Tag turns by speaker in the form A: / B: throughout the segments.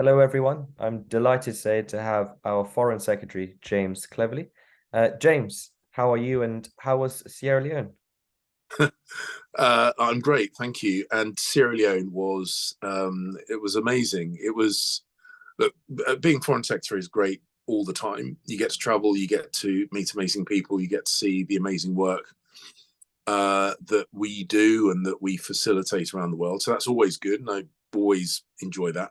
A: Hello, everyone. I'm delighted today to have our Foreign Secretary, James Cleverly. James, how are you and how was Sierra Leone?
B: I'm great, thank you. And Sierra Leone was it was amazing. It was look, being foreign secretary is great all the time. You get to travel, you get to meet amazing people, you get to see the amazing work that we do and that we facilitate around the world. So that's always good, and I always enjoy that.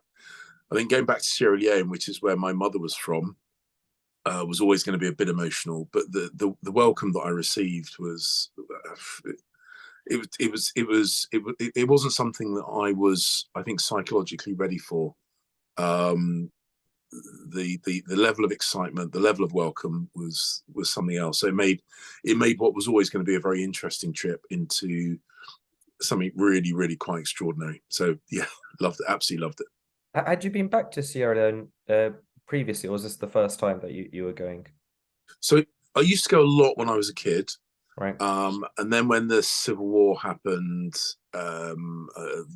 B: I think going back to Sierra Leone, which is where my mother was always going to be a bit emotional. But the welcome that I received was it wasn't something that I think psychologically ready for. Um, the level of excitement, the level of welcome was something else. So it made what was always going to be a very interesting trip into something really quite extraordinary. So yeah, loved it, absolutely loved it.
A: Had you been back to Sierra Leone previously, or was this the first time that you were going?
B: So I used to go a lot when I was a kid.
A: Right.
B: And then when the Civil War happened,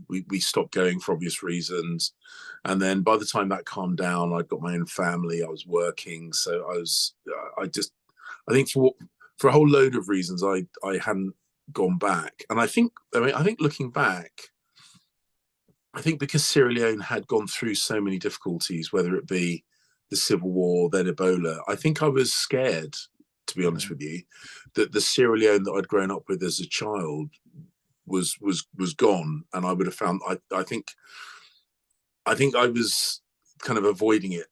B: we stopped going for obvious reasons. And then by the time that calmed down, I'd got my own family. I was working, so I think for a whole load of reasons, I hadn't gone back. And I think looking back, I think because Sierra Leone had gone through so many difficulties, whether it be the Civil War, then Ebola, I think I was scared, to be honest
A: Mhm.
B: with you, that the Sierra Leone that I'd grown up with as a child was gone, and I would have found. I think I was kind of avoiding it,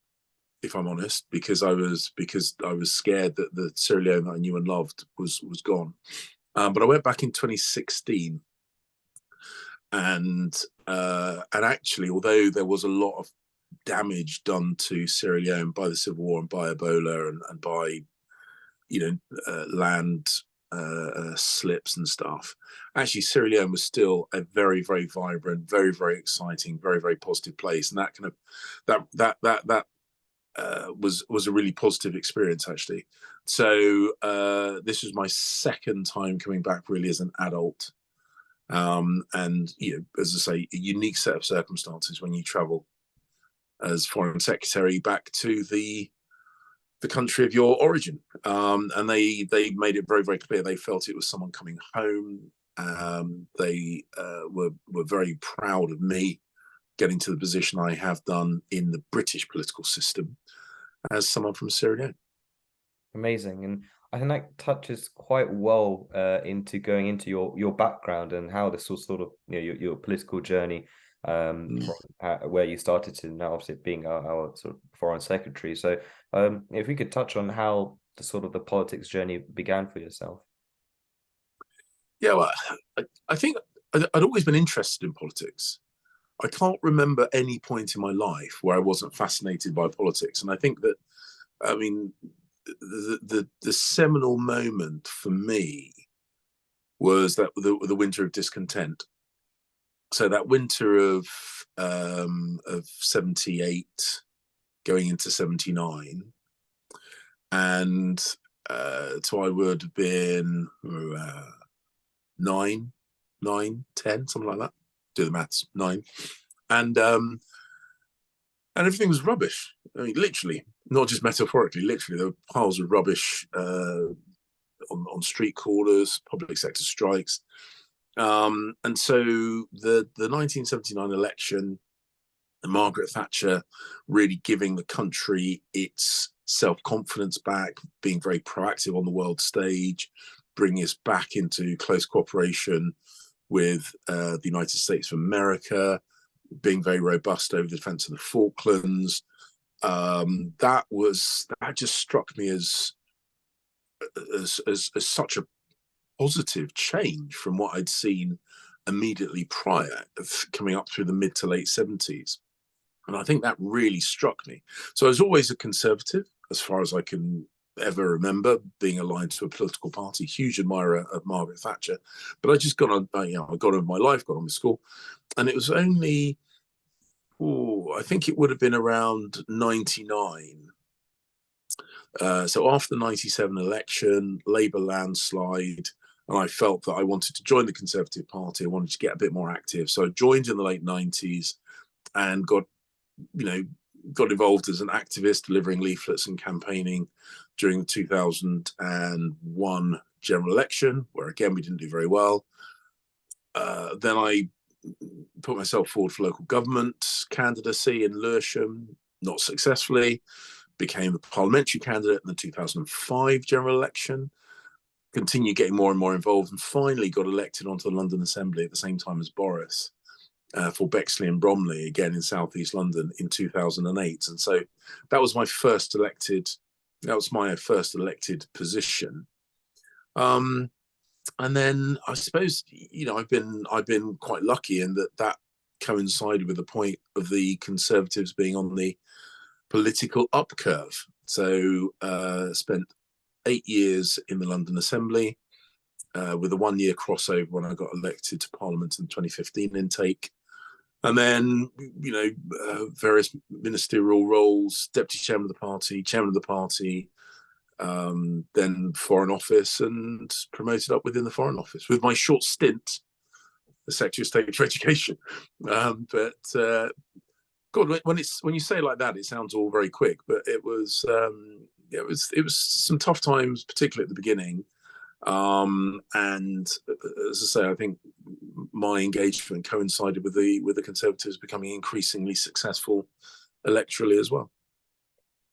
B: if I'm honest, because I was scared that the Sierra Leone that I knew and loved was gone. But I went back in 2016, and actually, although there was a lot of damage done to Sierra Leone by the Civil War and by Ebola and by land slips and stuff. Actually, Sierra Leone was still a very vibrant, very exciting, very positive place, and that kind of that was a really positive experience actually. So this was my second time coming back really as an adult, and as I say, a unique set of circumstances when you travel as foreign secretary back to the country of your origin. And they made it very clear they felt it was someone coming home. They were very proud of me getting to the position I have done in the British political system as someone from Sierra Leone.
A: Amazing. And I think that touches quite well into going into your background and how this was sort of your political journey
B: Mm.
A: from where you started to now obviously being our sort of foreign secretary. So if we could touch on how the sort of the politics journey began for yourself.
B: Yeah, well, I think I'd always been interested in politics. I can't remember any point in my life where I wasn't fascinated by politics, and I think that I mean the seminal moment for me was that the winter of discontent. So that winter of 78 going into 79, and so I would have been nine, 10, something like that. Do the maths, nine, and everything was rubbish. I mean, literally, not just metaphorically, literally, there were piles of rubbish on street corners, public sector strikes. And so the 1979 election, and Margaret Thatcher really giving the country its self-confidence back, being very proactive on the world stage, bringing us back into close cooperation with the United States of America, being very robust over the defense of the Falklands. That just struck me as such a positive change from what I'd seen immediately prior, coming up through the mid to late 70s. And I think that really struck me. So I was always a conservative, as far as I can ever remember, being aligned to a political party, huge admirer of Margaret Thatcher. But I just got on, I got on with my life, got on with school. And it was only, I think it would have been around 99. So after the 97 election, Labour landslide, and I felt that I wanted to join the Conservative Party. I wanted to get a bit more active. So I joined in the late 90s and got got involved as an activist, delivering leaflets and campaigning during the 2001 general election, where again we didn't do very well. Then I put myself forward for local government candidacy in Lewisham, not successfully. Became the parliamentary candidate in the 2005 general election. Continued getting more and more involved, and finally got elected onto the London Assembly at the same time as Boris for Bexley and Bromley, again in southeast London in 2008. And so that was my first elected position. And then I suppose I've been quite lucky in that coincided with the point of the Conservatives being on the political up curve. So spent 8 years in the London Assembly with a 1 year crossover when I got elected to Parliament in the 2015 intake. And then, various ministerial roles, deputy chairman of the party, then Foreign Office, and promoted up within the Foreign Office with my short stint as Secretary of State for Education. God, when you say it like that, it sounds all very quick, but it was some tough times, particularly at the beginning. And as I say, I think my engagement coincided with the Conservatives becoming increasingly successful electorally as well.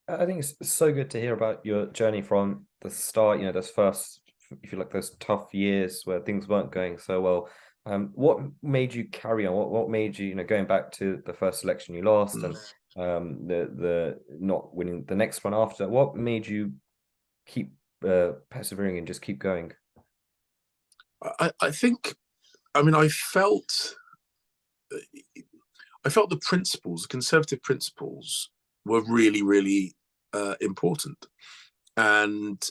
A: I think it's so good to hear about your journey from the start, those first, if you like, those tough years where things weren't going so well. What made you carry on? What made you, going back to the first election you lost and the not winning the next one after? What made you keep persevering and just keep going?
B: I think, I felt the principles, the Conservative principles, were really, really important. And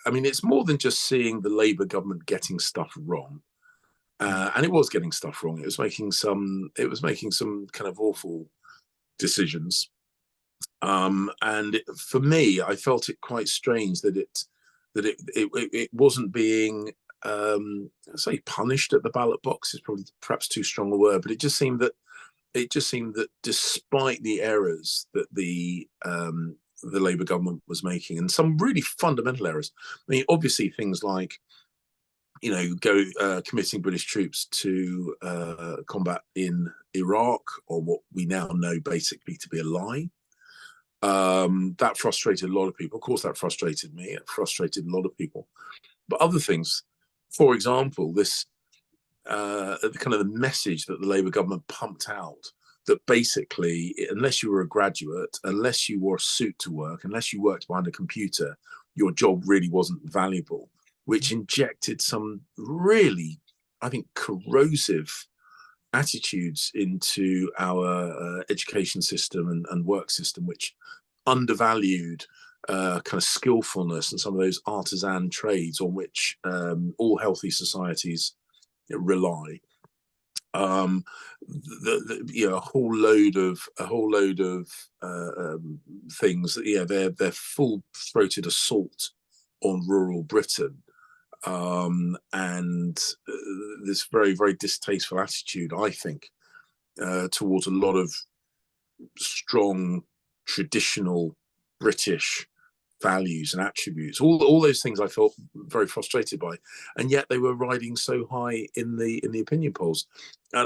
B: it's more than just seeing the Labour government getting stuff wrong. And it was getting stuff wrong. It was making some kind of awful decisions. And for me, I felt it quite strange that it wasn't being say punished at the ballot box is probably perhaps too strong a word, but it just seemed that despite the errors that the Labour government was making, and some really fundamental errors, obviously things like committing British troops to combat in Iraq, or what we now know basically to be a lie. That frustrated a lot of people. Of course, that frustrated me. It frustrated a lot of people. But other things, for example, this kind of the message that the Labour government pumped out, that basically, unless you were a graduate, unless you wore a suit to work, unless you worked behind a computer, your job really wasn't valuable, which injected some really, I think, corrosive attitudes into our education system and work system, which undervalued kind of skillfulness and some of those artisan trades on which all healthy societies rely. A whole load of things. They're full-throated assault on rural Britain, and this very, very distasteful attitude, I think, towards a lot of strong traditional British values and attributes. All those things I felt very frustrated by, and yet they were riding so high in the opinion polls.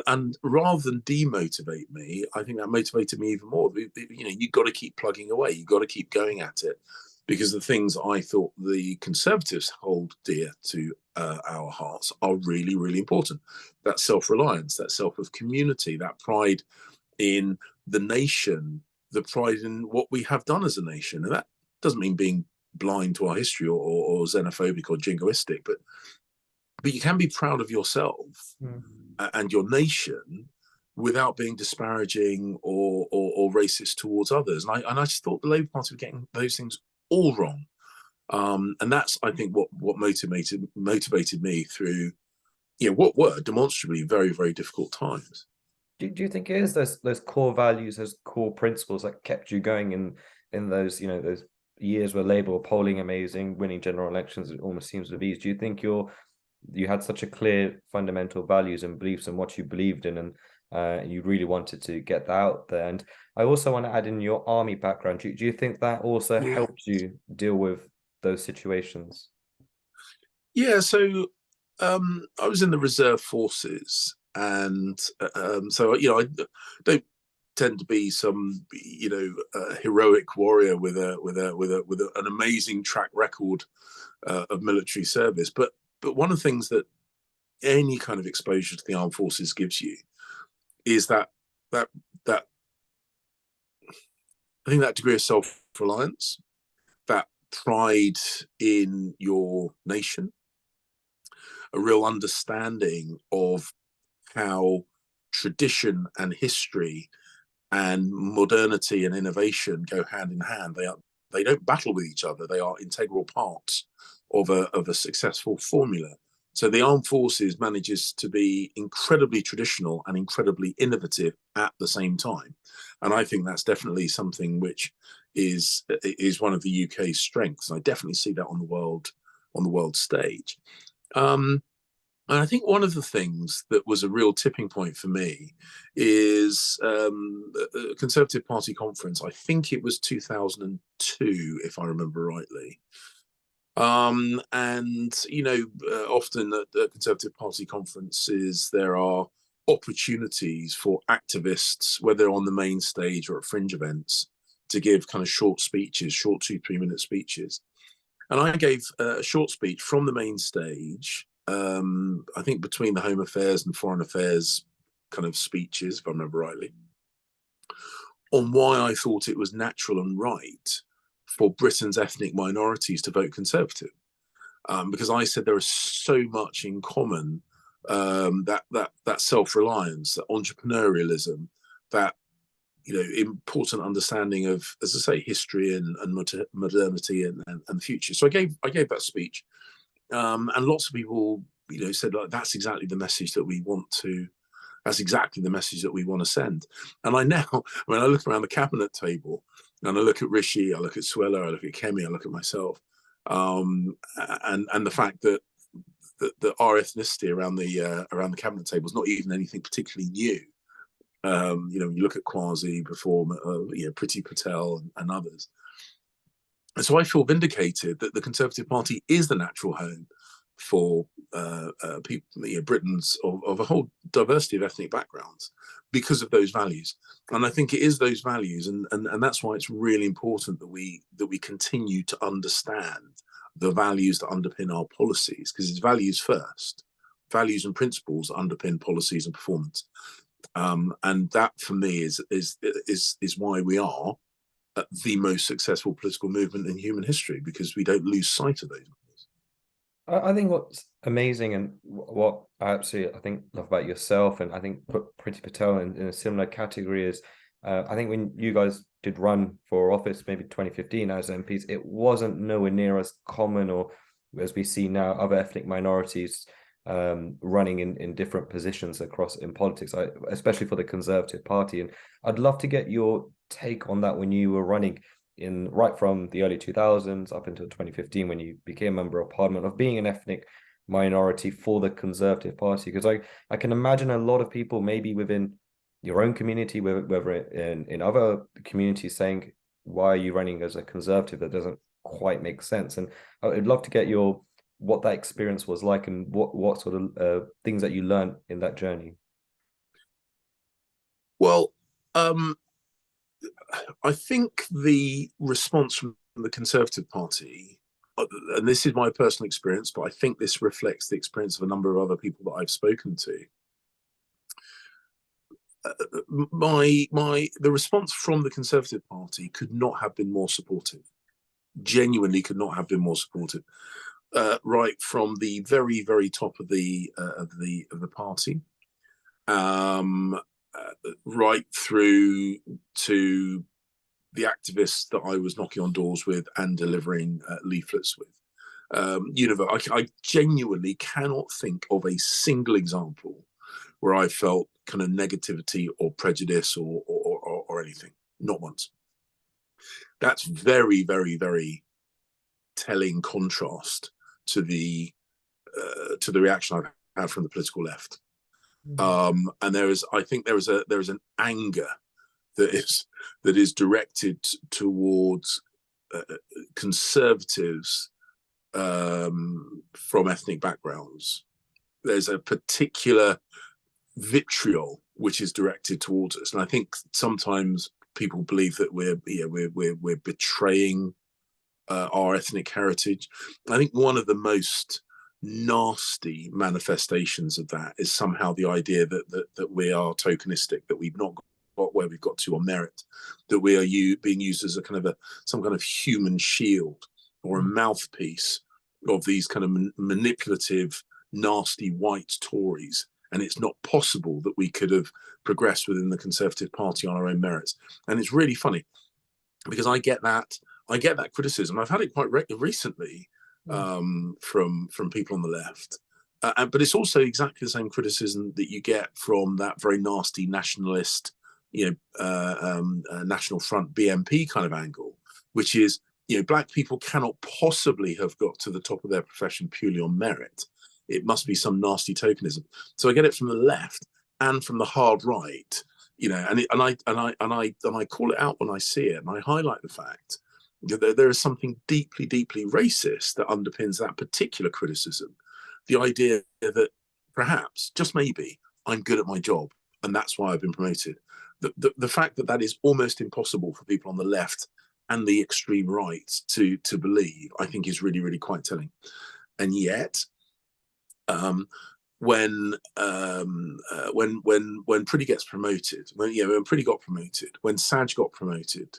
B: And rather than demotivate me, I think that motivated me even more. You've got to keep plugging away. You've got to keep going at it, because the things I thought the Conservatives hold dear to our hearts are really, really important. That self-reliance, that self of community, that pride in the nation, the pride in what we have done as a nation. And that doesn't mean being blind to our history or xenophobic or jingoistic, but you can be proud of yourself and your nation without being disparaging or racist towards others. And I just thought the Labour Party were getting those things all wrong. And that's, I think, what motivated me through what were demonstrably very, very difficult times.
A: Do you think it is those core values, those core principles that kept you going in those those years where Labour were polling amazing, winning general elections? It almost seems to be. Do you think you had such a clear fundamental values and beliefs in what you believed in, and you really wanted to get that out there. And I also want to add in your army background. Do you think that also
B: Yeah.
A: helped you deal with those situations?
B: Yeah, so I was in the reserve forces, and so I don't tend to be some heroic warrior with an amazing track record of military service, but one of the things that any kind of exposure to the armed forces gives you is that that I think that degree of self-reliance, that pride in your nation, a real understanding of how tradition and history and modernity and innovation go hand in hand. They don't battle with each other. They are integral parts of a successful formula. So the armed forces manages to be incredibly traditional and incredibly innovative at the same time. And I think that's definitely something which is one of the UK's strengths. I definitely see that on the world stage. And I think one of the things that was a real tipping point for me is a Conservative Party conference. I think it was 2002, if I remember rightly. And, often at Conservative Party conferences, there are opportunities for activists, whether on the main stage or at fringe events, to give kind of short speeches, short 2-3 minute speeches. And I gave a short speech from the main stage, I think between the Home Affairs and Foreign Affairs kind of speeches, if I remember rightly, on why I thought it was natural and right for Britain's ethnic minorities to vote Conservative. Because I said there is so much in common, that self-reliance, that entrepreneurialism, that important understanding of, as I say, history and modernity and the future. So I gave that speech, and lots of people said, like, that's exactly the message that we want to. That's exactly the message that we want to send. And I look around the cabinet table, and I look at Rishi, I look at Suella, I look at Kemi, I look at myself, and the fact that our ethnicity around the cabinet table is not even anything particularly new. You look at Kwasi before, Priti Patel and others. And so I feel vindicated that the Conservative Party is the natural home for people, Britons of a whole diversity of ethnic backgrounds, because of those values. And I think it is those values, and that's why it's really important that we continue to understand the values that underpin our policies, because it's values first, values and principles that underpin policies and performance. And that, for me, is why we are the most successful political movement in human history, because we don't lose sight of those values.
A: I think what's amazing, and what I think love about yourself, and I think put Priti Patel in a similar category, is I think when you guys did run for office, maybe 2015 as MPs, it wasn't nowhere near as common, or as we see now, other ethnic minorities running in different positions across in politics, especially for the Conservative Party. And I'd love to get your take on that when you were running in right from the early 2000s up until 2015, when you became a member of parliament, of being an ethnic minority for the Conservative Party. Because I can imagine a lot of people, maybe within your own community, whether in other communities, saying, why are you running as a Conservative? That doesn't quite make sense. And I'd love to get what that experience was like, and what sort of things that you learned in that journey.
B: Well, I think the response from the Conservative Party, and this is my personal experience, but I think this reflects the experience of a number of other people that I've spoken to. The response from the Conservative Party could not have been more supportive. Genuinely could not have been more supportive. Right from the very, very top of the party, right through to the activists that I was knocking on doors with and delivering leaflets with. I genuinely cannot think of a single example where I felt kind of negativity or prejudice or anything. Not once. That's very, very, very telling contrast to the reaction I've had from the political left. And I think there is an anger that is directed towards conservatives from ethnic backgrounds. There's a particular vitriol which is directed towards us, and I think sometimes people believe that we're betraying our ethnic heritage. I think one of the most nasty manifestations of that is somehow the idea that we are tokenistic, that we've not got where we've got to on merit, that we are being used as a kind of some kind of human shield or a mouthpiece of these kind of manipulative, nasty white Tories. And it's not possible that we could have progressed within the Conservative Party on our own merits. And it's really funny because I get that criticism. I've had it quite recently from people on the left. But it's also exactly the same criticism that you get from that very nasty nationalist, National Front BNP kind of angle, which is, black people cannot possibly have got to the top of their profession purely on merit. It must be some nasty tokenism. So I get it from the left and from the hard right, and I call it out when I see it, and I highlight the fact that there is something deeply, deeply racist that underpins that particular criticism. The idea that perhaps, just maybe, I'm good at my job and that's why I've been promoted. The fact that is almost impossible for people on the left and the extreme right to believe, I think, is really, really quite telling. And yet, when Pretty gets promoted, when Pretty got promoted, when Saj got promoted,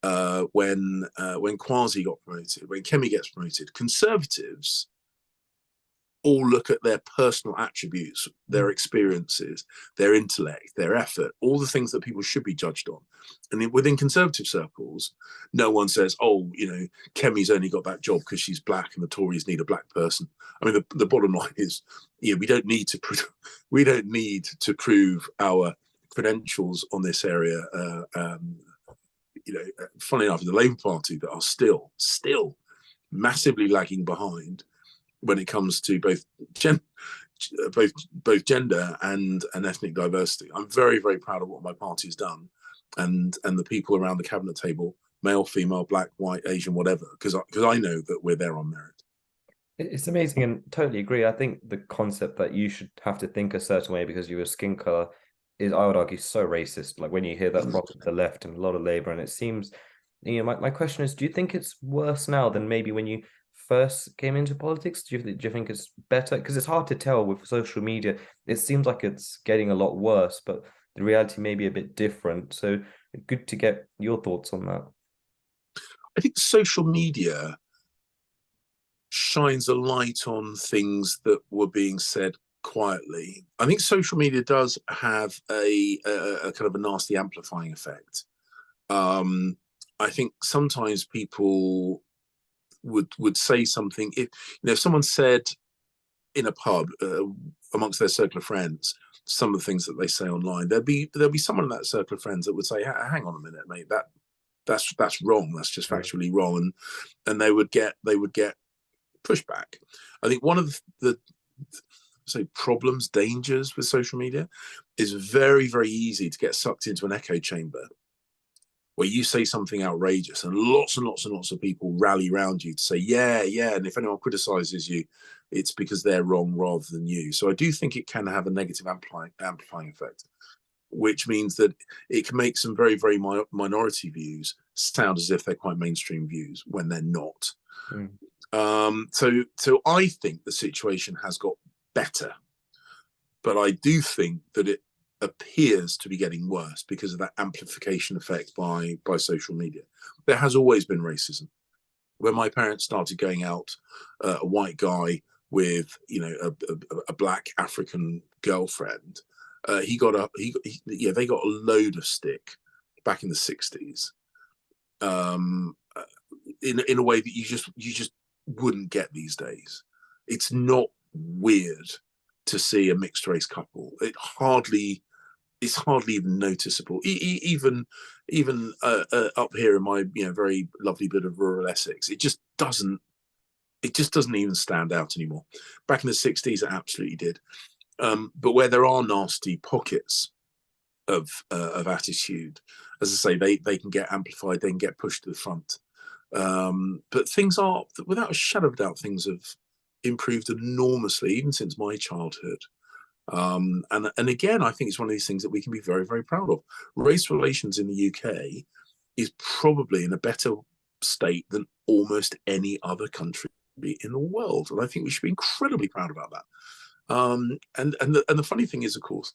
B: when Kwasi got promoted, when Kemi gets promoted, Conservatives all look at their personal attributes, their experiences, their intellect, their effort, all the things that people should be judged on. And within Conservative circles, no one says, oh, Kemi's only got that job because she's black and the Tories need a black person. I mean, the bottom line is, we don't need to prove our credentials on this area. Funny enough, the Labour Party that are still massively lagging behind when it comes to both gender and ethnic diversity. I'm very, very proud of what my party has done, and the people around the cabinet table, male, female, black, white, Asian, whatever, because I know that we're there on merit.
A: It's amazing, and totally agree. I think the concept that you should have to think a certain way because you're skin color is, I would argue, so racist. Like when you hear that from the left and a lot of Labour, and it seems, my question is, do you think it's worse now than maybe when you first came into politics? Do you think it's better? Because it's hard to tell with social media. It seems like it's getting a lot worse, but the reality may be a bit different. So good to get your thoughts on that.
B: I think social media shines a light on things that were being said quietly. I think social media does have a kind of a nasty amplifying effect. I think sometimes people would say something. If someone said in a pub amongst their circle of friends some of the things that they say online, there'll be someone in that circle of friends that would say, hang on a minute, mate, that's wrong, that's just factually wrong, and they would get pushback. I think one of the problems, dangers with social media is very, very easy to get sucked into an echo chamber where you say something outrageous and lots of people rally around you to say, yeah, and if anyone criticizes you, it's because they're wrong rather than you. So I do think it can have a negative amplifying effect, which means that it can make some very, very minority views sound as if they're quite mainstream views when they're not. So I think the situation has got better, but I do think that it appears to be getting worse because of that amplification effect by social media. There has always been racism. When my parents started going out, a white guy with a black African girlfriend, they got a load of stick back in the 60s, in a way that you just wouldn't get these days. It's not weird to see a mixed race couple. It's hardly even noticeable. Even up here in my very lovely bit of rural Essex, it just doesn't even stand out anymore. Back in the 60s, it absolutely did. But where there are nasty pockets of attitude, as I say, they can get amplified, they can get pushed to the front. But things are, without a shadow of a doubt, things have improved enormously, even since my childhood. And again, I think it's one of these things that we can be very, very proud of. Race relations in the UK is probably in a better state than almost any other country in the world, and I think we should be incredibly proud about that. And the funny thing is, of course,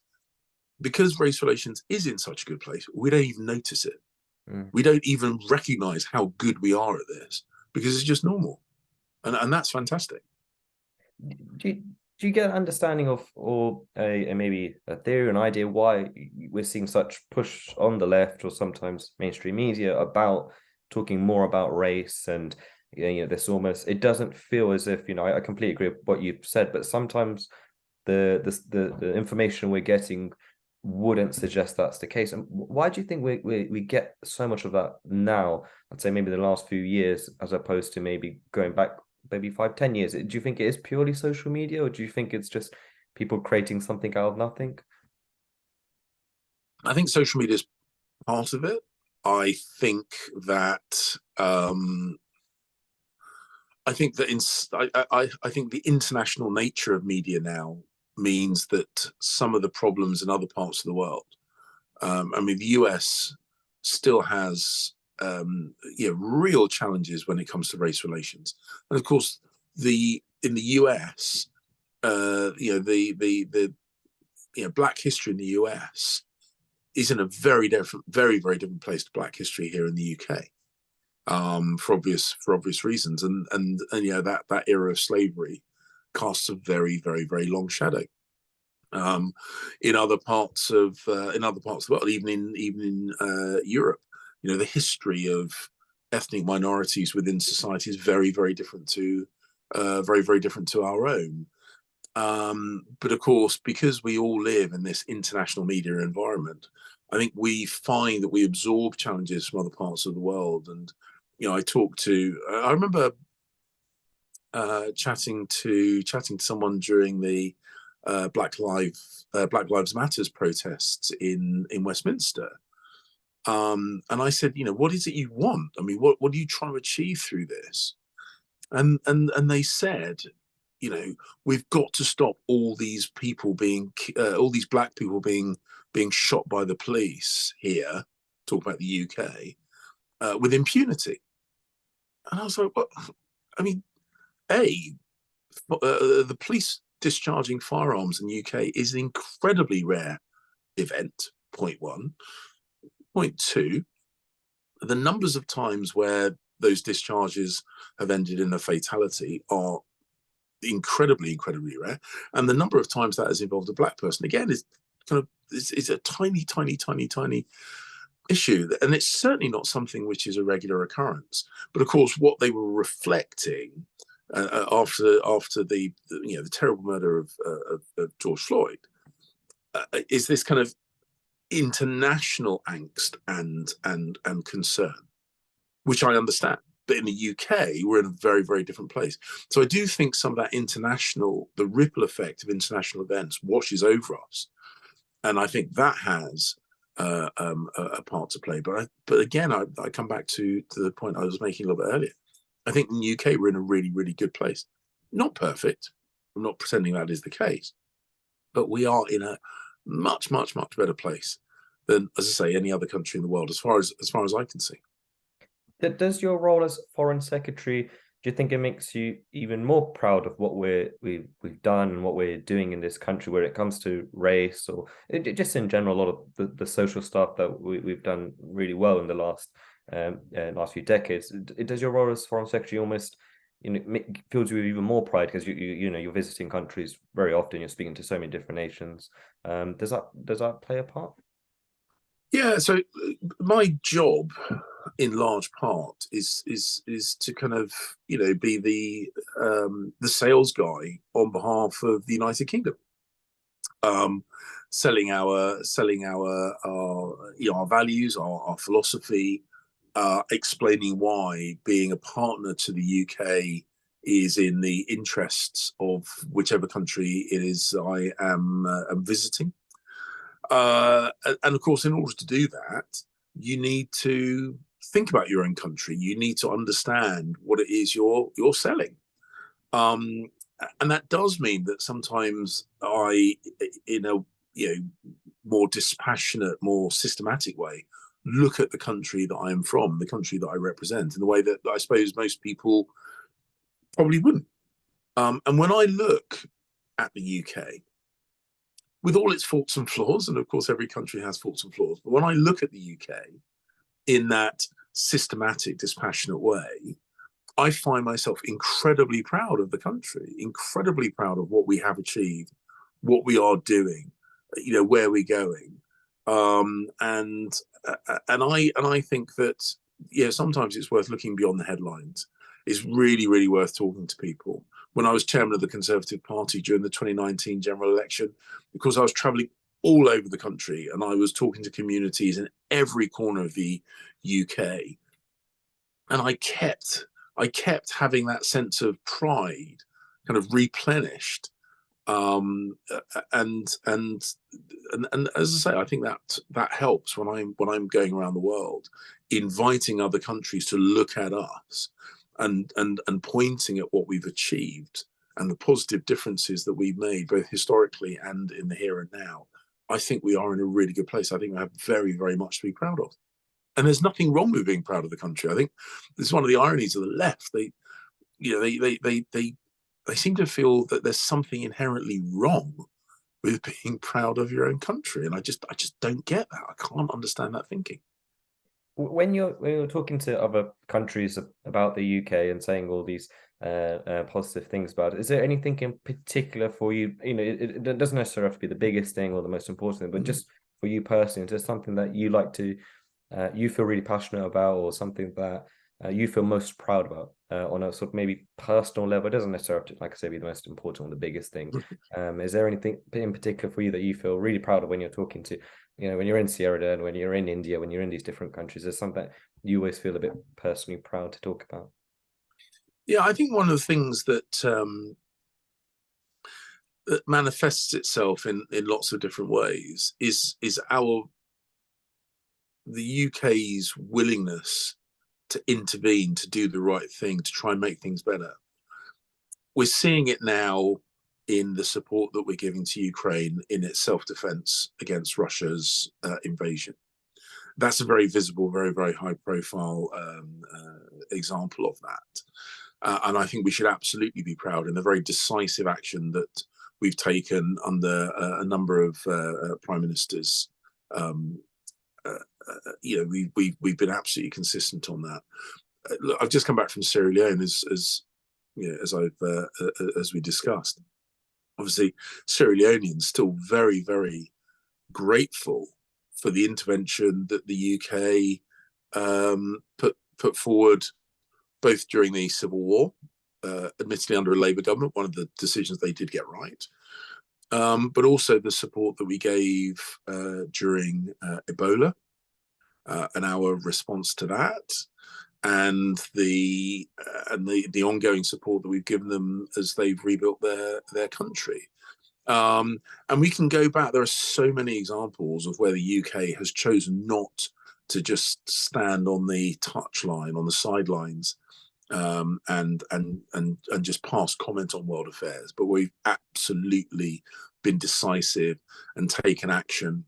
B: because race relations is in such a good place, we don't even notice it. We don't even recognize how good we are at this because it's just normal, and that's fantastic.
A: Do you get an understanding of, or maybe a theory, an idea why we're seeing such push on the left or sometimes mainstream media about talking more about race? And this almost, it doesn't feel as if, I completely agree with what you've said, but sometimes the information we're getting wouldn't suggest that's the case. And why do you think we get so much of that now? I'd say maybe the last few years, as opposed to maybe going back maybe 5-10 years. Do you think it is purely social media, or do you think it's just people creating something out of nothing?
B: I think social media is part of it. I think that I think the international nature of media now means that some of the problems in other parts of the world, I mean, the US still has real challenges when it comes to race relations, and of course, in the US, the Black history in the US is in a very very different place to Black history here in the UK, for obvious reasons, and that era of slavery casts a very very long shadow. In other parts of the world, even in Europe, the history of ethnic minorities within society is very very different to our own. But of course, because we all live in this international media environment, I think we find that we absorb challenges from other parts of the world. And I remember chatting to someone during the Black Lives Matters protests in Westminster, and I said, what is it you want? I mean, what are you trying to achieve through this? And they said, we've got to stop all these Black people being shot by the police here. Talk about the UK with impunity. And I was like, well, I mean, the police discharging firearms in the UK is an incredibly rare event, point one. Point two, the numbers of times where those discharges have ended in a fatality are incredibly rare, and the number of times that has involved a Black person, again, is a tiny issue, and it's certainly not something which is a regular occurrence. But of course, what they were reflecting after the terrible murder of George Floyd is this kind of international angst and concern, which I understand. But in the UK, we're in a very, very different place. So I do think some of that the ripple effect of international events washes over us, and I think that has a part to play. But again, I come back to the point I was making a little bit earlier. I think in the UK, we're in a really, really good place. Not perfect. I'm not pretending that is the case, but we are in a much better place than, as I say, any other country in the world, as far as I can see.
A: Does your role as Foreign Secretary, do you think it makes you even more proud of what we've done and what we're doing in this country where it comes to race, or just in general, a lot of the social stuff that we've done really well in the last few decades? Does your role as Foreign Secretary almost fills you with even more pride because you're visiting countries very often, you're speaking to so many different nations? Does that play a part?
B: Yeah, so my job in large part is to kind of be the sales guy on behalf of the United Kingdom, selling our values, our philosophy, explaining why being a partner to the UK is in the interests of whichever country it is I am visiting. And of course, in order to do that, you need to think about your own country. You need to understand what it is you're selling. And that does mean that sometimes I, in a more dispassionate, more systematic way, look at the country that I am from, the country that I represent, in the way that I suppose most people probably wouldn't. And when I look at the UK, with all its faults and flaws, and of course every country has faults and flaws, but when I look at the UK in that systematic, dispassionate way, I find myself incredibly proud of the country, incredibly proud of what we have achieved, what we are doing, where we're going. And I think that sometimes it's worth looking beyond the headlines. It's really, really worth talking to people. When I was chairman of the Conservative Party during the 2019 general election, because I was travelling all over the country and I was talking to communities in every corner of the UK, and I kept having that sense of pride kind of replenished. And as I say, I think that helps when I'm going around the world, inviting other countries to look at us and pointing at what we've achieved and the positive differences that we've made, both historically and in the here and now. I think we are in a really good place. I think we have very, very much to be proud of. And there's nothing wrong with being proud of the country. I think this is one of the ironies of the left. They seem to feel that there's something inherently wrong with being proud of your own country, and I just don't get that. I can't understand that thinking.
A: When you're talking to other countries about the UK and saying all these positive things about it, is there anything in particular for you? It doesn't necessarily have to be the biggest thing or the most important thing, but just for you personally, is there something that you like to you feel really passionate about, or something that you feel most proud about on a sort of maybe personal level? It doesn't necessarily have to, like I say, be the most important or the biggest thing. Is there anything in particular for you that you feel really proud of when you're talking to, when you're in Sierra Leone, when you're in India, when you're in these different countries? There's something you always feel a bit personally proud to talk about?
B: Yeah, I think one of the things that that manifests itself in lots of different ways is the UK's willingness to intervene, to do the right thing, to try and make things better. We're seeing it now in the support that we're giving to Ukraine in its self-defense against Russia's invasion. That's a very visible, very, very high-profile example of that. And I think we should absolutely be proud in the very decisive action that we've taken under a number of prime ministers. We've been absolutely consistent on that. Look, I've just come back from Sierra Leone, as we discussed. Obviously, Sierra Leoneans still very, very grateful for the intervention that the UK put forward, both during the Civil War, admittedly under a Labour government, one of the decisions they did get right, but also the support that we gave during Ebola. And our response to that, and the ongoing support that we've given them as they've rebuilt their country. And we can go back. There are so many examples of where the UK has chosen not to just stand on the touchline, on the sidelines, and just pass comment on world affairs. But we've absolutely been decisive and taken action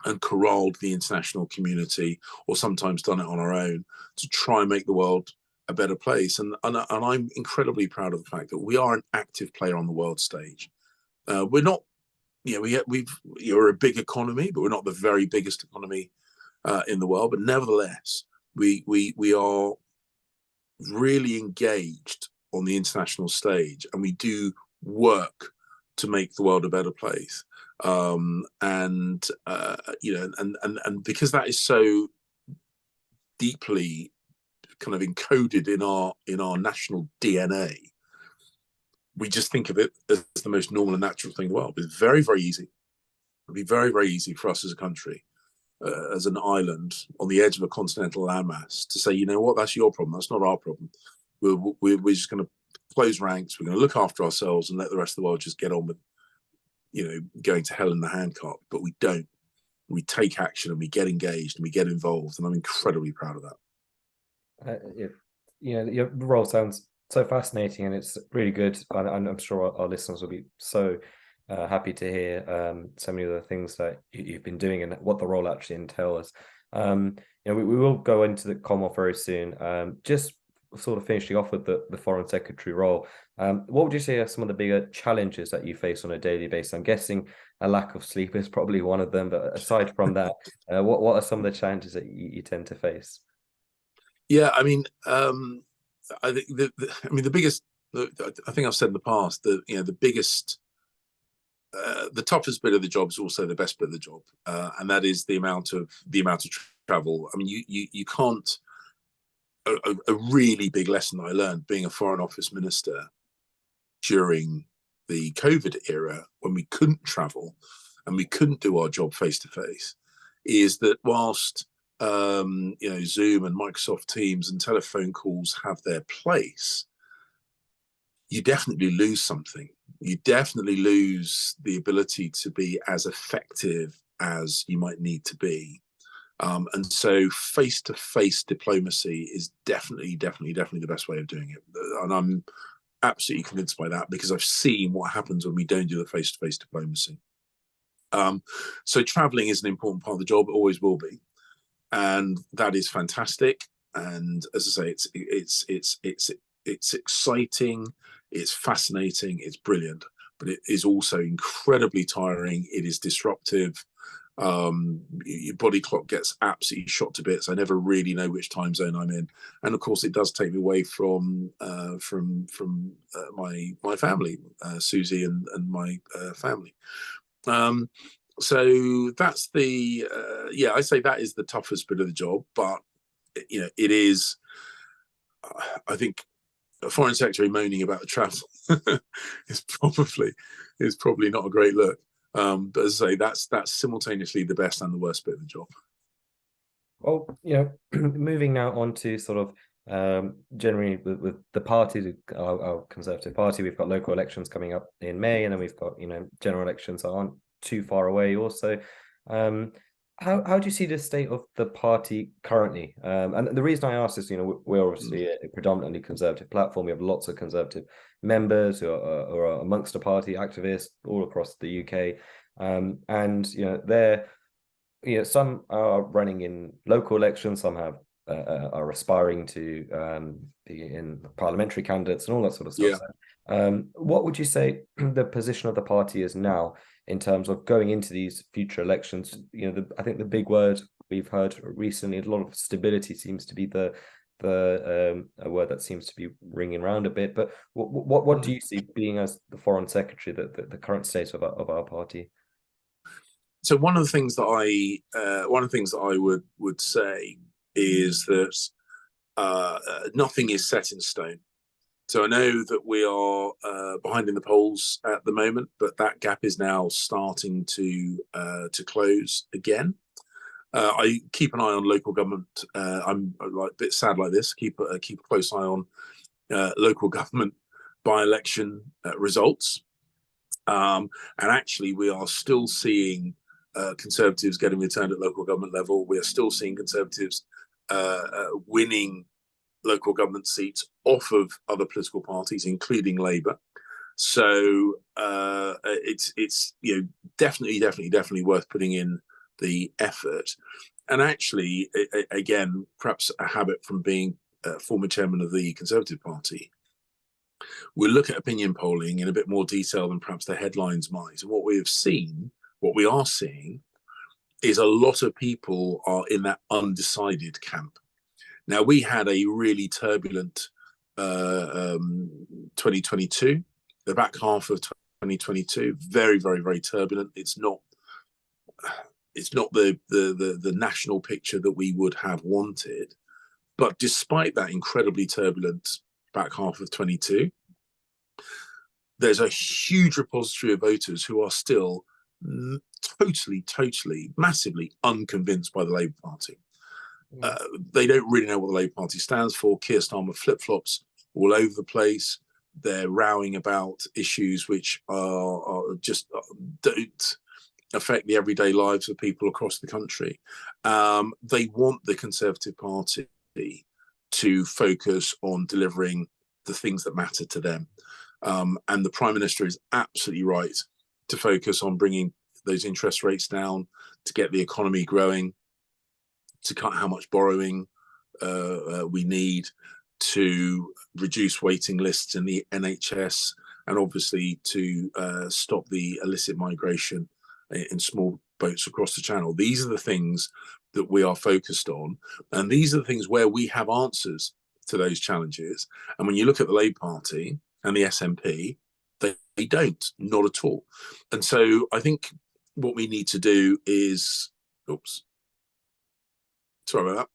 B: and corralled the international community, or sometimes done it on our own, to try and make the world a better place. And I'm incredibly proud of the fact that we are an active player on the world stage. We're not, we're a big economy, but we're not the very biggest economy in the world. But nevertheless, we are really engaged on the international stage, and we do work to make the world a better place. And because that is so deeply kind of encoded in our national DNA, we just think of it as the most normal and natural thing in the world. It's very, very easy. It'd be very, very easy for us as a country, as an island on the edge of a continental landmass, to say, you know what, that's your problem. That's not our problem. We're just going to close ranks. We're going to look after ourselves and let the rest of the world just get on with, going to hell in the handcart. But we don't. We take action and we get engaged and we get involved. And I'm incredibly proud of that.
A: Your role sounds so fascinating, and it's really good. And I'm sure our listeners will be so happy to hear so many of the things that you've been doing and what the role actually entails. We will go into the Commonwealth very soon. Just sort of finishing off with the Foreign Secretary role, what would you say are some of the bigger challenges that you face on a daily basis? I'm guessing a lack of sleep is probably one of them, but aside from that, what are some of the challenges that you tend to face?
B: Yeah, I mean, I think the biggest. I think I've said in the past that the biggest, the toughest bit of the job is also the best bit of the job, and that is the amount of travel. I mean, you can't. A really big lesson I learned being a Foreign Office minister during the COVID era, when we couldn't travel and we couldn't do our job face to face, is that whilst Zoom and Microsoft Teams and telephone calls have their place, you definitely lose something. You definitely lose the ability to be as effective as you might need to be. And so face-to-face diplomacy is definitely the best way of doing it. And I'm absolutely convinced by that, because I've seen what happens when we don't do the face-to-face diplomacy. So traveling is an important part of the job. It always will be. And that is fantastic. And as I say, it's exciting, it's fascinating, it's brilliant, but it is also incredibly tiring. It is disruptive. Your body clock gets absolutely shot to bits. I never really know which time zone I'm in, and of course, it does take me away from my family, Susie and my family. So that's the I say that is the toughest bit of the job, but it is. I think a foreign secretary moaning about the travel is probably not a great look. But as I say, that's simultaneously the best and the worst bit of the job.
A: Well, moving now on to sort of generally with the parties, our Conservative Party, we've got local elections coming up in May, and then we've got general elections that aren't too far away also. How do you see the state of the party currently? And the reason I ask is, we're obviously a predominantly Conservative platform. We have lots of Conservative members who are amongst the party, activists all across the UK. And they're some are running in local elections, some are aspiring to be in parliamentary candidates and all that sort of stuff.
B: Yeah.
A: So, what would you say the position of the party is now in terms of going into these future elections? I think the big word we've heard recently, a lot of stability seems to be a word that seems to be ringing around a bit. But what do you see being, as the Foreign Secretary, the current state of our party?
B: So one of the things that I would say is that nothing is set in stone. So I know that we are behind in the polls at the moment, but that gap is now starting to close again. I keep an eye on local government. I'm a bit sad like this. Keep a close eye on local government by-election results, and actually we are still seeing Conservatives getting returned at local government level. We are still seeing Conservatives winning local government seats off of other political parties, including Labour. So it's definitely worth putting in the effort. And actually, again, perhaps a habit from being former chairman of the Conservative Party, we'll look at opinion polling in a bit more detail than perhaps the headlines might. And what we are seeing, is a lot of people are in that undecided camp. Now, we had a really turbulent 2022, the back half of 2022, very, very, very turbulent. It's not the national picture that we would have wanted. But despite that incredibly turbulent back half of 22, there's a huge repository of voters who are still totally, massively unconvinced by the Labour Party. They don't really know what the Labour Party stands for. Keir Starmer flip-flops all over the place. they're rowing about issues which are just don't affect the everyday lives of people across the country. They want the Conservative Party to focus on delivering the things that matter to them. And the Prime Minister is absolutely right to focus on bringing those interest rates down, to get the economy growing, to cut how much borrowing we need, to reduce waiting lists in the NHS, and obviously to stop the illicit migration in small boats across the Channel. These are the things that we are focused on, and these are the things where we have answers to those challenges. And when you look at the Labour Party and the SNP, they don't, not at all. And so I think what we need to do is, sorry about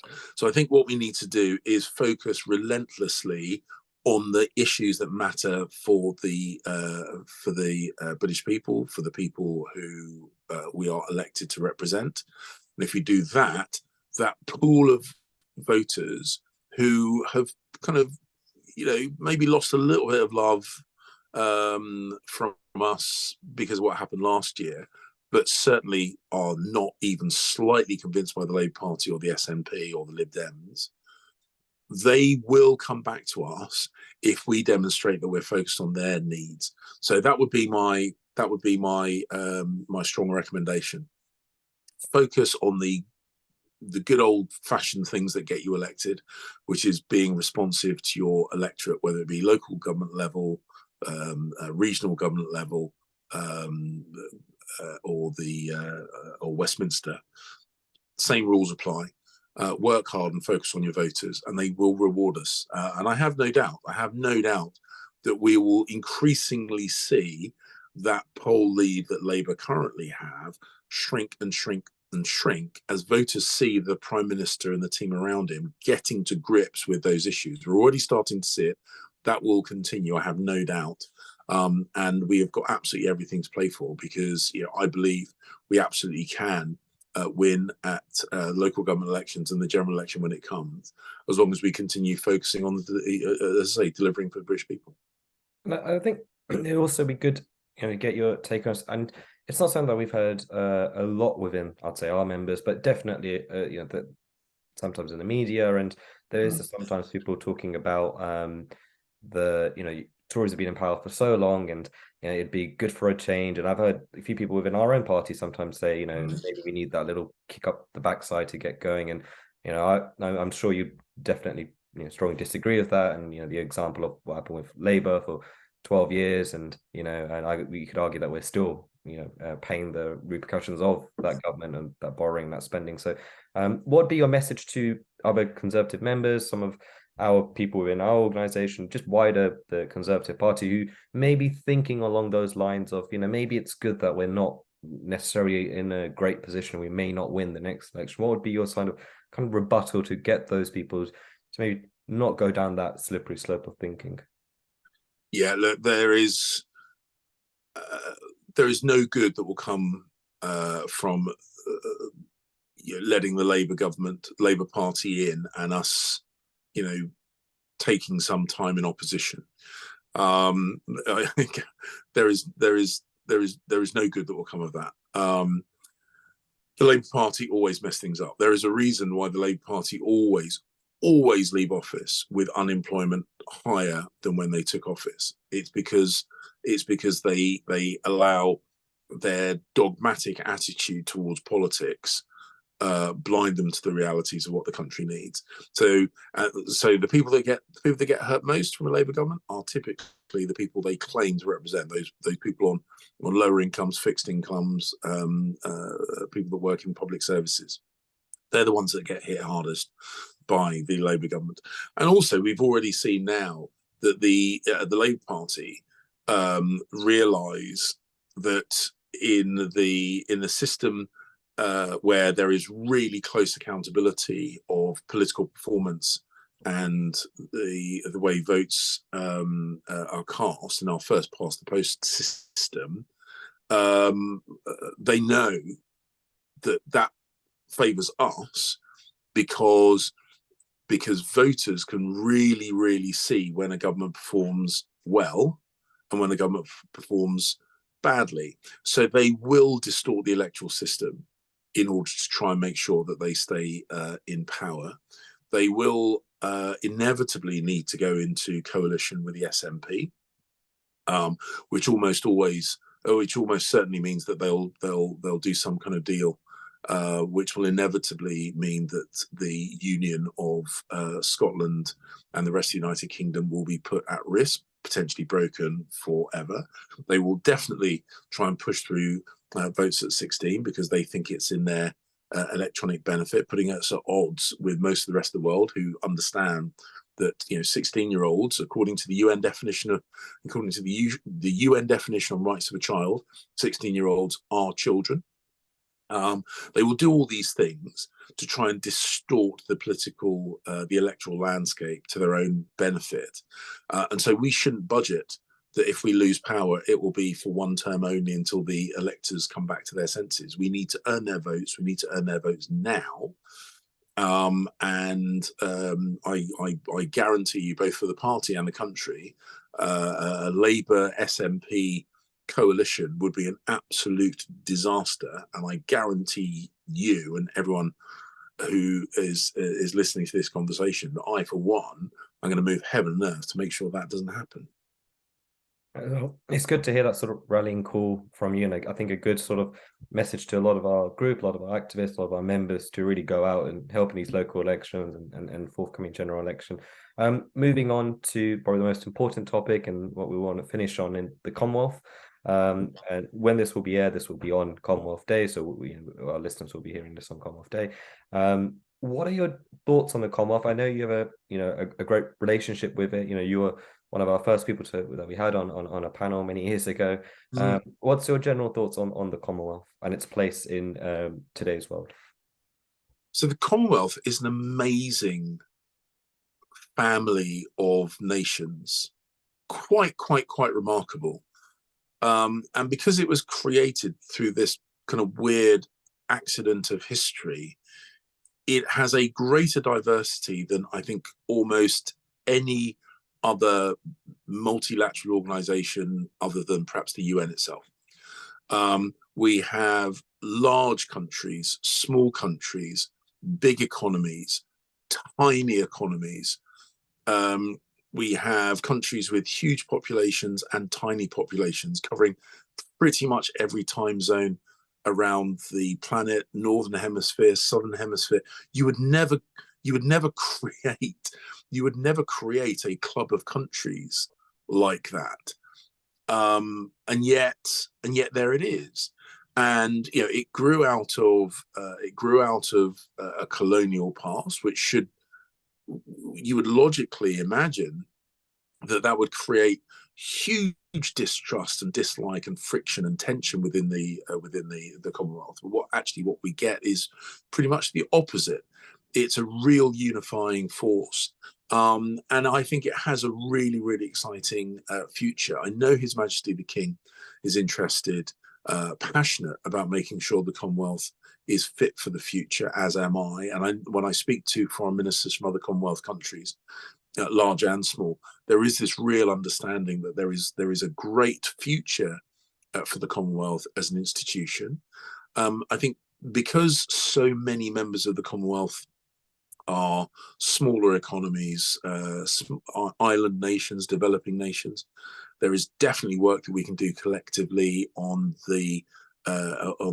B: that. So I think what we need to do is focus relentlessly on the issues that matter for the British people, for the people who we are elected to represent. And if we do that, that pool of voters who have kind of, maybe lost a little bit of love from us because of what happened last year, but certainly are not even slightly convinced by the Labour Party or the SNP or the Lib Dems, they will come back to us if we demonstrate that we're focused on their needs. So that would be my my strong recommendation. Focus on the good old-fashioned things that get you elected, which is being responsive to your electorate, whether it be local government level, regional government level, or Westminster. Same rules apply. Work hard and focus on your voters, and they will reward us. And I have no doubt that we will increasingly see that poll lead that Labour currently have shrink and shrink and shrink as voters see the Prime Minister and the team around him getting to grips with those issues. We're already starting to see it. That will continue, I have no doubt. And we have got absolutely everything to play for, because I believe we absolutely can win at local government elections and the general election when it comes, as long as we continue focusing on, as I say, delivering for the British people.
A: I think it would also be good, get your take on this. And it's not something that we've heard a lot within, I'd say, our members, but definitely, that sometimes in the media, and there is sometimes people talking about Tories have been in power for so long, and it'd be good for a change. And I've heard a few people within our own party sometimes say, maybe we need that little kick up the backside to get going. And I'm sure you definitely strongly disagree with that. And the example of what happened with Labour for 12 years, and we could argue that we're still paying the repercussions of that government and that borrowing, that spending. So what would be your message to other Conservative members, some of our people within our organisation, just wider the Conservative Party, who may be thinking along those lines of, maybe it's good that we're not necessarily in a great position, we may not win the next election? What would be your kind of rebuttal to get those people to maybe not go down that slippery slope of thinking?
B: Yeah, look, there is no good that will come from letting the Labour Party in and us, taking some time in opposition. I think there is no good that will come of that. The Labour Party always mess things up. There is a reason why the Labour Party always leave office with unemployment higher than when they took office. It's because they allow their dogmatic attitude towards politics blind them to the realities of what the country needs. So the people that get hurt most from a Labour government are typically the people they claim to represent. Those people on lower incomes, fixed incomes, people that work in public services. They're the ones that get hit hardest by the Labour government. And also, we've already seen now that the Labour Party realise that in the system where there is really close accountability of political performance and the way votes are cast in our first past the post system, they know that favours us, because because voters can really, really see when a government performs well and when a government performs badly. So they will distort the electoral system in order to try and make sure that they stay in power. They will inevitably need to go into coalition with the SNP, which almost certainly means that they'll do some kind of deal, which will inevitably mean that the union of Scotland and the rest of the United Kingdom will be put at risk, potentially broken forever. They will definitely try and push through votes at 16 because they think it's in their electronic benefit, putting us at odds with most of the rest of the world who understand that 16-year-olds, according to the UN definition of the UN definition on rights of a child, 16-year-olds are children. They will do all these things to try and distort the electoral landscape to their own benefit. And so we shouldn't budget that if we lose power, it will be for one term only until the electors come back to their senses. We need to earn their votes. We need to earn their votes now. I guarantee you, both for the party and the country, a Labour SNP coalition would be an absolute disaster. And I guarantee you and everyone who is listening to this conversation that I, for one, I'm going to move heaven and earth to make sure that doesn't happen.
A: It's good to hear that sort of rallying call from you, and I think a good sort of message to a lot of our group, a lot of our activists, a lot of our members to really go out and help in these local elections and forthcoming general election. Moving on to probably the most important topic and what we want to finish on in the Commonwealth. And when this will be aired, this will be on Commonwealth Day, so our listeners will be hearing this on Commonwealth Day. What are your thoughts on the Commonwealth? I know you have a great relationship with it. You were one of our first people that we had on a panel many years ago. What's your general thoughts on the Commonwealth and its place in today's world?
B: So the Commonwealth is an amazing family of nations, quite remarkable. And because it was created through this kind of weird accident of history, it has a greater diversity than I think almost any other multilateral organization other than perhaps the UN itself. We have large countries, small countries, big economies, tiny economies. We have countries with huge populations and tiny populations covering pretty much every time zone around the planet, northern hemisphere, southern hemisphere. You would never create a club of countries like that. And yet there it is. And it grew out of a colonial past, which you would logically imagine that would create huge distrust and dislike and friction and tension within the Commonwealth. But what we get is pretty much the opposite. It's a real unifying force. And I think it has a really, really exciting future. I know His Majesty the King is interested, passionate about making sure the Commonwealth is fit for the future, as am I. And when I speak to foreign ministers from other Commonwealth countries, large and small, there is this real understanding that there is a great future for the Commonwealth as an institution. I think because so many members of the Commonwealth are smaller economies, island nations, developing nations, there is definitely work that we can do collectively on the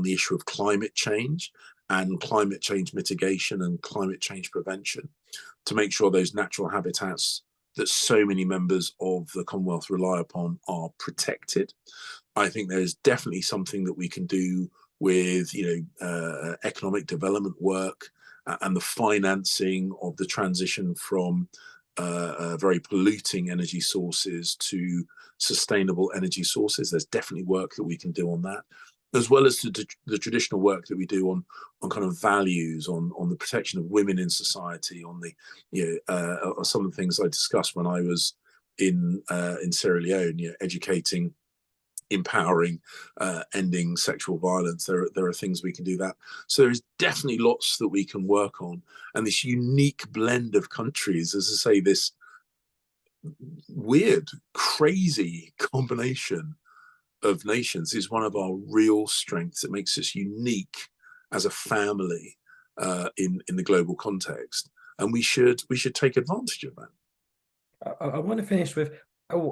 B: issue of climate change and climate change mitigation and climate change prevention to make sure those natural habitats that so many members of the Commonwealth rely upon are protected. I think there's definitely something that we can do with economic development work and the financing of the transition from very polluting energy sources to sustainable energy sources. There's definitely work that we can do on that, as well as the traditional work that we do on kind of values, on the protection of women in society, on the some of the things I discussed when I was in Sierra Leone, educating empowering, ending sexual violence. There are things we can do that. So there is definitely lots that we can work on. And this unique blend of countries, as I say, this weird, crazy combination of nations is one of our real strengths. It makes us unique as a family in the global context, and we should take advantage of that.
A: I want to finish with,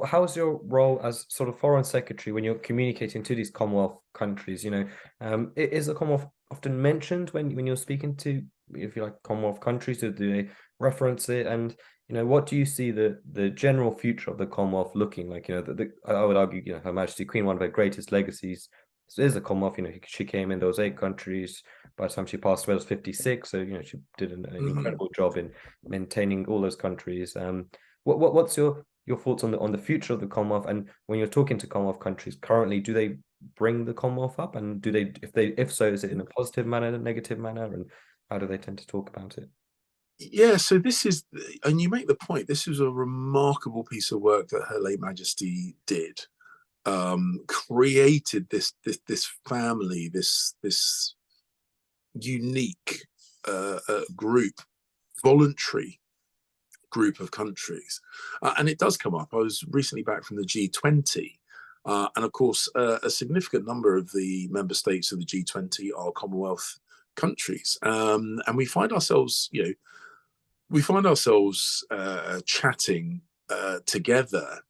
A: how's your role as sort of foreign secretary when you're communicating to these Commonwealth countries? You know, is the Commonwealth often mentioned when you're speaking to, if you like, Commonwealth countries? Do they reference it? And you know, what do you see the general future of the Commonwealth looking like? You know, I would argue, you know, Her Majesty Queen, one of her greatest legacies is the Commonwealth. You know, she came in those 8 countries. By the time she passed away, it was 56. So you know, she did an incredible job in maintaining all those countries. What's your thoughts on the future of the Commonwealth? And when you're talking to Commonwealth countries currently, do they bring the Commonwealth up? And do they, if so, is it in a positive manner, a negative manner? And how do they tend to talk about it?
B: Yeah, so this is, and you make the point, this is a remarkable piece of work that Her late Majesty did. Created this family, this unique group, voluntary group of countries, and it does come up. I was recently back from the G20, and of course, a significant number of the member states of the G20 are Commonwealth countries, and we find ourselves, chatting together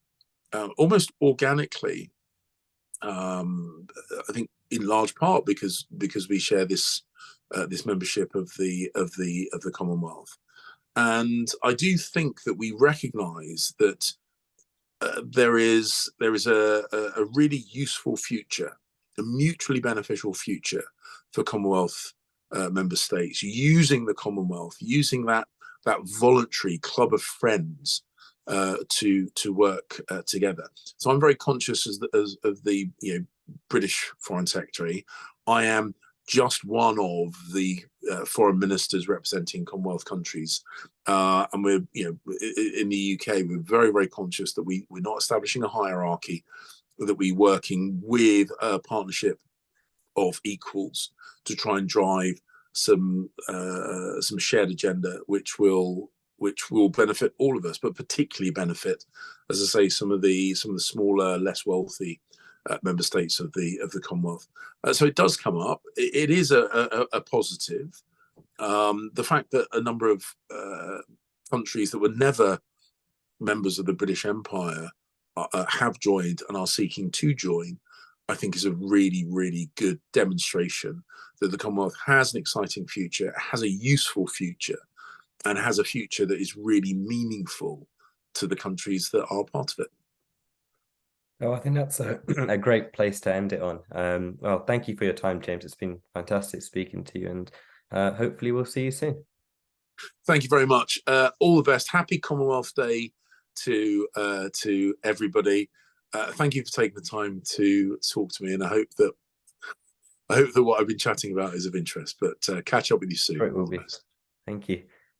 B: almost organically. I think in large part because we share this membership of the Commonwealth, and I do think that we recognise that there is a really useful future, a mutually beneficial future for Commonwealth member states, using the Commonwealth, using that voluntary club of friends to work together. So I'm very conscious of the British Foreign Secretary. I am just one of the foreign ministers representing Commonwealth countries, and we're in the UK we're very conscious that we're not establishing a hierarchy, that we're working with a partnership of equals to try and drive some shared agenda which will benefit all of us, but particularly benefit, as I say, some of the smaller, less wealthy member states of the Commonwealth. So it does come up. It is a positive. The fact that a number of countries that were never members of the British Empire have joined and are seeking to join, I think is a really good demonstration that the Commonwealth has an exciting future, has a useful future, and has a future that is really meaningful to the countries that are part of it.
A: Oh, I think that's a great place to end it on. Well, thank you for your time, James. It's been fantastic speaking to you, and hopefully we'll see you soon.
B: Thank you very much. All the best. Happy Commonwealth Day to everybody. Thank you for taking the time to talk to me, and I hope that what I've been chatting about is of interest. But catch up with you soon.
A: It will be. Thank you.